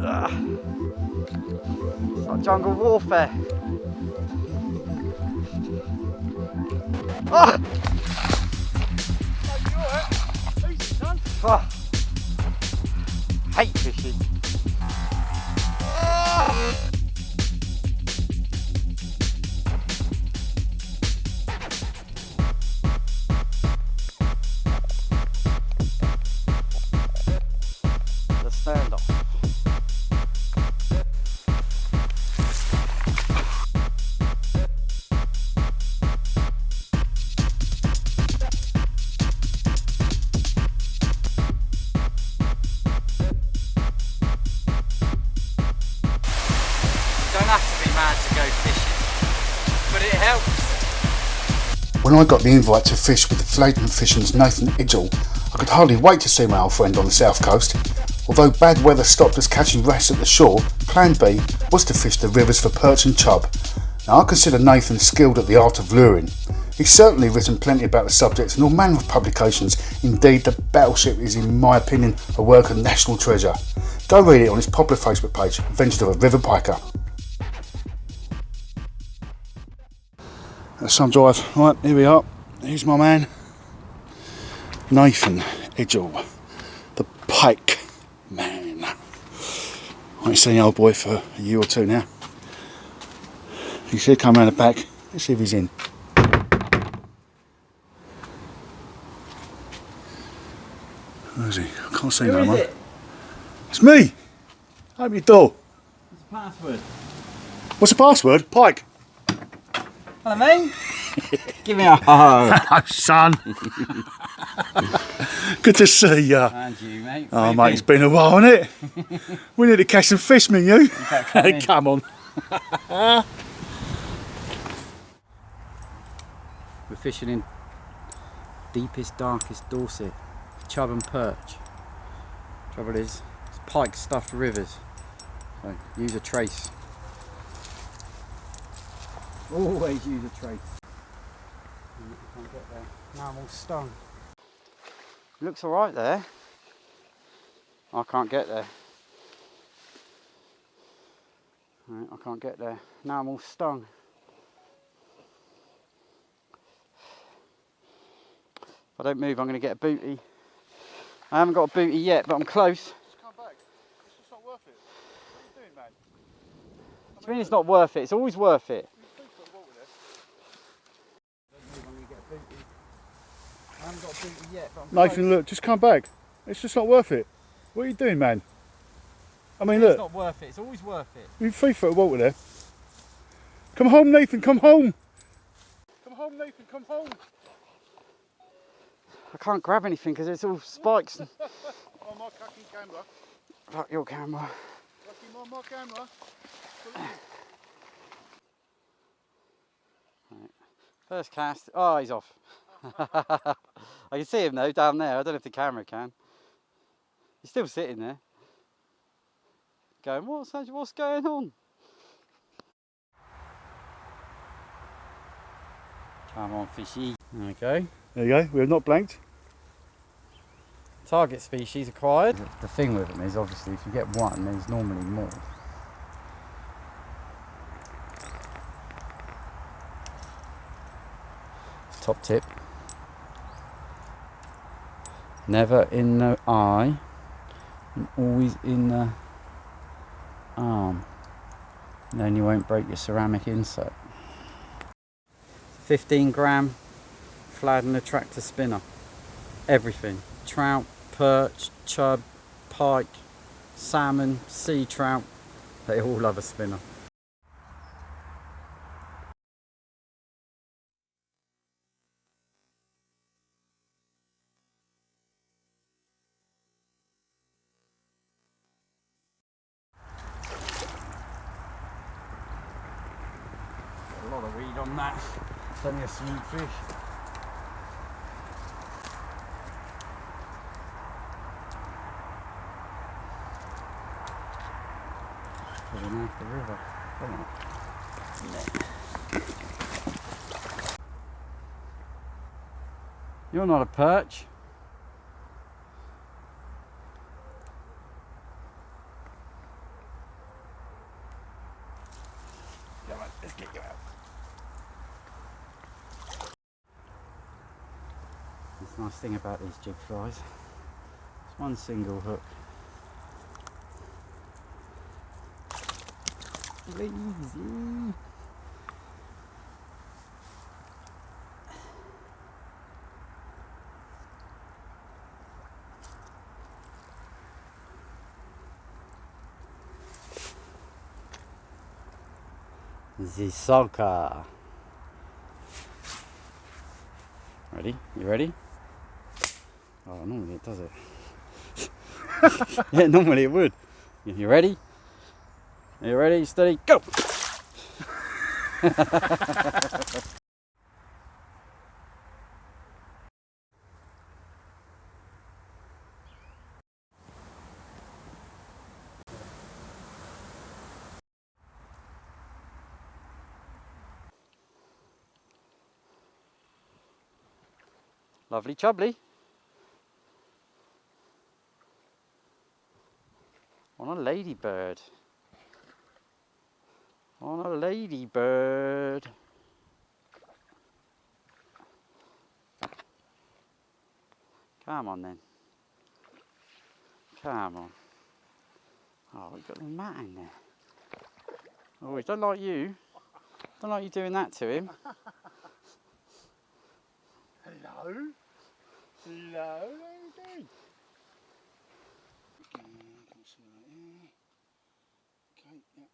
It's like jungle warfare. Ah! Oh, hate fishing. The standoff. Don't have to be mad to go fishing, but it helps. When I got the invite to fish with the Fladen Fishing's Nathan Idgell, I could hardly wait to see my old friend on the south coast. Although bad weather stopped us catching wrasse at the shore, plan B was to fish the rivers for perch and chub. Now I consider Nathan skilled at the art of luring. He's certainly written plenty about the subject in all manner of publications. Indeed, the Battleship is, in my opinion, a work of national treasure. Go read it on his popular Facebook page, Adventures of a River Piker. That's some drive. Right, here we are. Here's my man, Nathan Idgell, the pike man. I ain't seen the old boy for a year or two now. He should come round the back. Let's see if he's in. Where is he? I can't see no more. It? It's me! Open your door. What's the password? What's the password? Pike. Hello, mate. Give me a hug. Hello, son. Good to see you. And you, mate. Oh, mate, it's been a while, hasn't it? We need to catch some fish, me and you. Come on. We're fishing in deepest, darkest Dorset, chub and perch. Trouble is, it's pike stuffed rivers, so use a trace. Always use a trace. I can't get there. Now I'm all stung. Looks alright there. I can't get there. Right, I can't get there. Now I'm all stung. If I don't move, I'm going to get a booty. I haven't got a booty yet, but I'm close. Just come back. It's just not worth it. What are you doing, man? What do you mean it's not worth it? It's always worth it. I haven't got a booty yet, but I'm Nathan, close. look, just come back. It's just not worth it. What are you doing, man? I mean, It's look, not worth it. It's always worth it. you're 3 foot of water there. Come home, Nathan, come home. Come home, Nathan, come home. I can't grab anything because it's all spikes. Oh, my fucking camera. Fuck your camera. Fucking my camera. Right. First cast. Oh, he's off. I can see him though down there. I don't know if the camera can. He's still sitting there. Going, what's going on? Come on, fishy. There we go. There you go, we have not blanked. Target species acquired. The thing with them is obviously if you get one, there's normally more. Top tip. Never in the eye and always in the arm. And then you won't break your ceramic insert. 15-gram Fladen attractor spinner. Everything. Trout, perch, chub, pike, salmon, sea trout. They all love a spinner. A lot of weed on that. Plenty of sweet fish. Going off the river. You're not a perch. get you out. That's the nice thing about these jig flies. It's one single hook. Easy. The soccer. Ready? You ready? Oh, normally it does it. Yeah, normally it would. You ready? You ready? Steady, go! Lovely chubbly. On a ladybird. On a ladybird. Come on then. Come on. Oh, we've got the mat in there. Oh, he don't like you. Don't like you doing that to him. Hello? Hello, how you doing? Okay, yeah.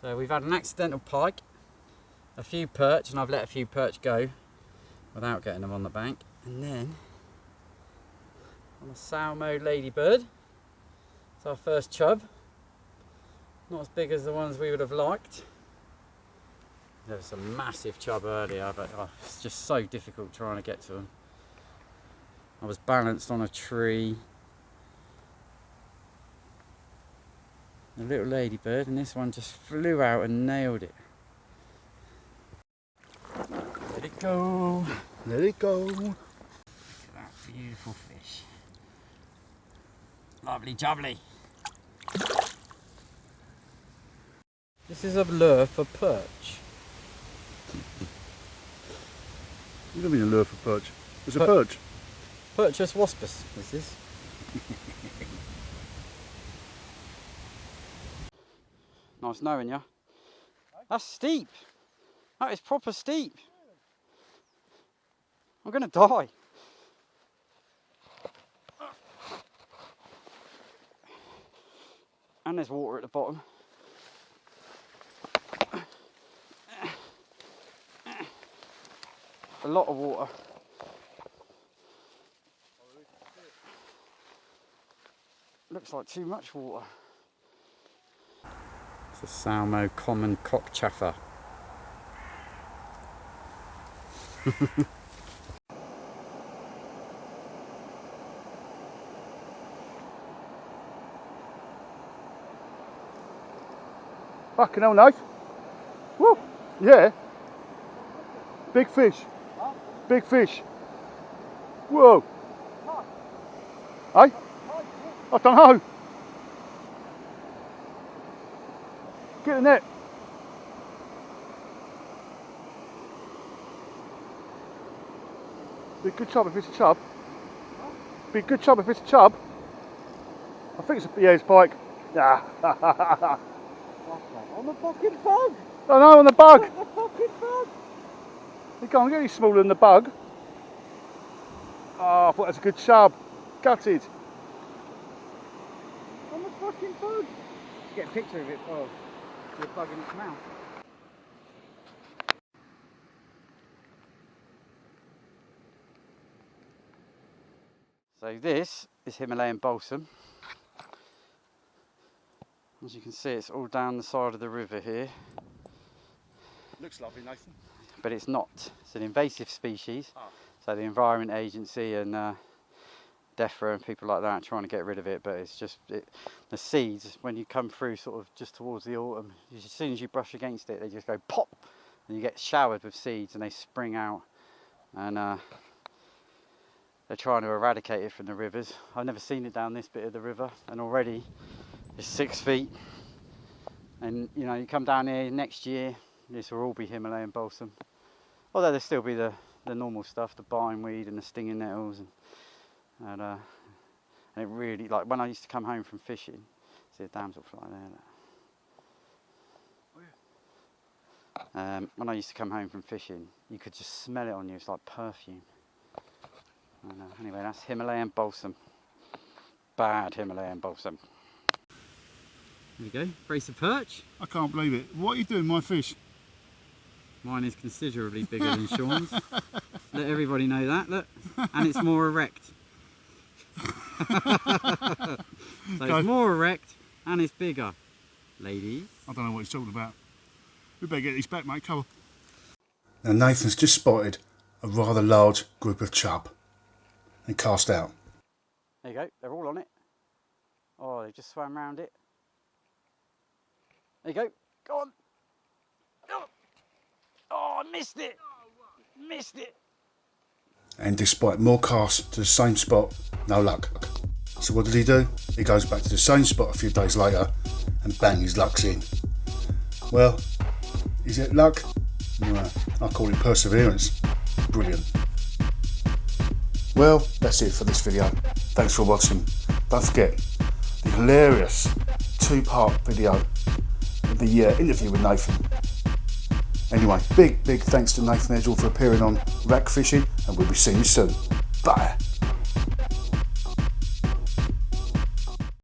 So we've had an accidental pike, a few perch, and I've let a few perch go without getting them on the bank. And then on a salmo ladybird, it's our first chub. Not as big as the ones we would have liked. There was a massive chub earlier, but it's just so difficult trying to get to them. I was balanced on a tree. A little ladybird, and this one just flew out and nailed it. Let it go. Let it go. Look at that beautiful fish. Lovely jubbly. This is a lure for perch. You don't mean a lure for perch. It's a perch. Perchus waspus, this is. Nice knowing you. That's steep. That is proper steep. I'm going to die. And there's water at the bottom. A lot of water. Looks like too much water. It's a salmo common cockchafer. Fucking hell, nice. Woo! Yeah. Big fish. Huh? Big fish. Whoa. Hey? I don't know. Get the net. Be a good chub if it's a chub. Be a good chub if it's a chub. I think it's a, yeah, it's pike. Yeah. On the fucking bug! I know, on the bug. The fucking bug! You can't get any smaller than the bug. Oh, I thought that was a good chub. Gutted. On the fucking bug! Get a picture of it for the bug in its mouth. So this is Himalayan balsam. As you can see, it's all down the side of the river here. Looks lovely, Nathan. But it's not. It's an invasive species. Ah. So the Environment Agency and DEFRA and people like that are trying to get rid of it. But it's just the seeds, when you come through sort of just towards the autumn, as soon as you brush against it, they just go pop, and you get showered with seeds and they spring out. And they're trying to eradicate it from the rivers. I've never seen it down this bit of the river, and already it's 6 feet. And you know, you come down here next year, this will all be Himalayan balsam. Although there'll still be the normal stuff, the bindweed and the stinging nettles, and it really, like when I used to come home from fishing, see a damselfly there. When I used to come home from fishing, you could just smell it on you. It's like perfume. Anyway, that's Himalayan balsam. Bad Himalayan balsam. There we go, brace of perch. I can't believe it. What are you doing, my fish? Mine is considerably bigger than Sean's. Let everybody know that, look. And it's more erect. So it's more erect and it's bigger. Ladies. I don't know what he's talking about. We better get these back, mate. Come on. Now Nathan's just spotted a rather large group of chub and cast out. There you go, they're all on it. Oh, they just swam round it. There you go, go on. Oh, I missed it. Missed it. And despite more casts to the same spot, no luck. So what did he do? He goes back to the same spot a few days later and bang, his luck's in. Well, is it luck? No, I call it perseverance. Brilliant. Well, that's it for this video. Thanks for watching. Don't forget the hilarious 2-part video of the interview with Nathan. Anyway, big thanks to Nathan Edgell for appearing on Rack Fishing, and we'll be seeing you soon. Bye.